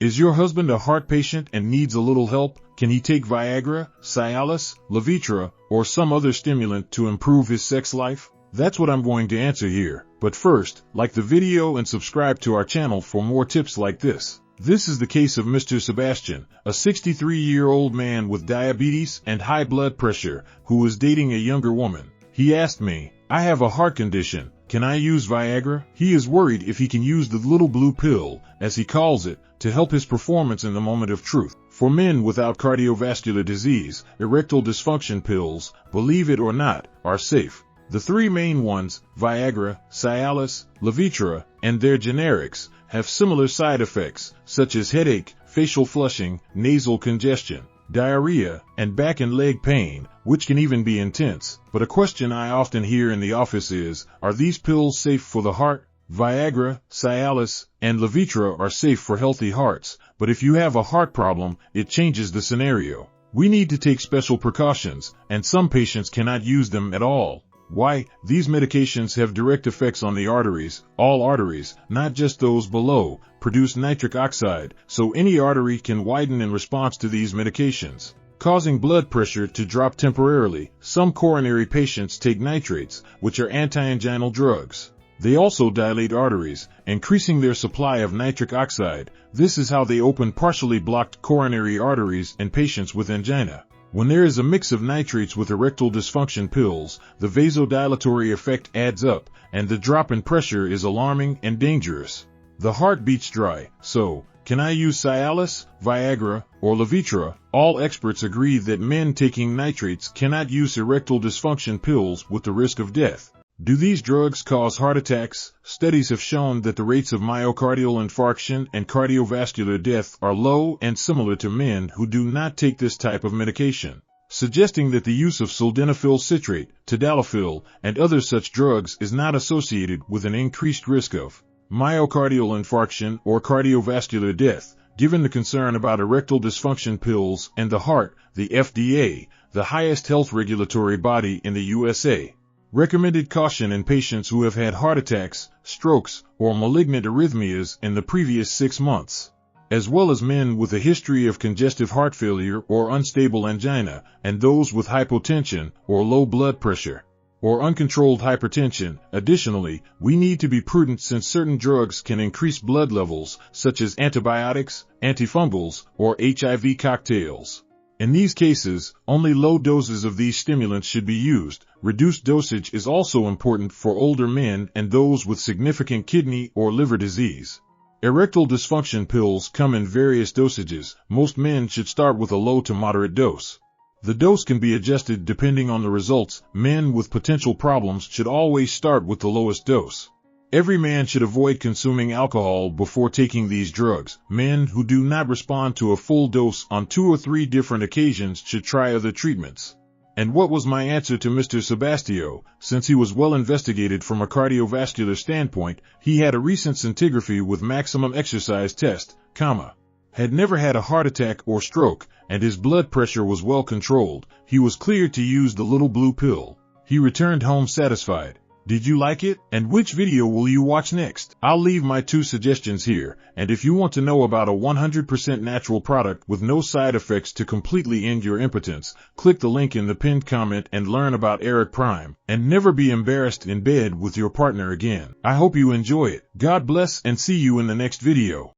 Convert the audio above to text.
Is your husband a heart patient and needs a little help? Can he take Viagra, Cialis, Levitra, or some other stimulant to improve his sex life? That's what I'm going to answer here. But first, like the video and subscribe to our channel for more tips like this. This is the case of Mr. Sebastian, a 63-year-old man with diabetes and high blood pressure who is dating a younger woman. He asked me, "I have a heart condition. Can I use Viagra?" He is worried if he can use the little blue pill, as he calls it, to help his performance in the moment of truth. For men without cardiovascular disease, erectile dysfunction pills, believe it or not, are safe. The three main ones, Viagra, Cialis, Levitra, and their generics, have similar side effects, such as headache, facial flushing, nasal congestion, diarrhea, and back and leg pain, which can even be intense. But a question I often hear in the office is, are these pills safe for the heart? Viagra, Cialis, and Levitra are safe for healthy hearts, but if you have a heart problem, it changes the scenario. We need to take special precautions, and some patients cannot use them at all. Why? These medications have direct effects on the arteries. All arteries, not just those below, produce nitric oxide, so any artery can widen in response to these medications, causing blood pressure to drop temporarily. Some coronary patients take nitrates, which are anti-anginal drugs. They also dilate arteries, increasing their supply of nitric oxide. This is how they open partially blocked coronary arteries in patients with angina. When there is a mix of nitrates with erectile dysfunction pills, the vasodilatory effect adds up, and the drop in pressure is alarming and dangerous. The heart beats dry, so, can I use Cialis, Viagra, or Levitra? All experts agree that men taking nitrates cannot use erectile dysfunction pills with the risk of death. Do these drugs cause heart attacks? Studies have shown that the rates of myocardial infarction and cardiovascular death are low and similar to men who do not take this type of medication, suggesting that the use of sildenafil citrate, tadalafil, and other such drugs is not associated with an increased risk of myocardial infarction or cardiovascular death. Given the concern about erectile dysfunction pills and the heart, the FDA, the highest health regulatory body in the USA, recommended caution in patients who have had heart attacks, strokes, or malignant arrhythmias in the previous 6 months, as well as men with a history of congestive heart failure or unstable angina, and those with hypotension or low blood pressure or uncontrolled hypertension. Additionally, we need to be prudent since certain drugs can increase blood levels, such as antibiotics, antifungals, or HIV cocktails. In these cases, only low doses of these stimulants should be used. Reduced dosage is also important for older men and those with significant kidney or liver disease. Erectile dysfunction pills come in various dosages. Most men should start with a low to moderate dose. The dose can be adjusted depending on the results. Men with potential problems should always start with the lowest dose. Every man should avoid consuming alcohol before taking these drugs. Men who do not respond to a full dose on 2 or 3 different occasions should try other treatments. And what was my answer to Mr. Sebastian? Since he was well investigated from a cardiovascular standpoint, he had a recent scintigraphy with maximum exercise test, had never had a heart attack or stroke, and his blood pressure was well controlled. He was cleared to use the little blue pill. He returned home satisfied. Did you like it? And which video will you watch next? I'll leave my 2 suggestions here, and if you want to know about a 100% natural product with no side effects to completely end your impotence, click the link in the pinned comment and learn about Eric Prime, and never be embarrassed in bed with your partner again. I hope you enjoy it. God bless and see you in the next video.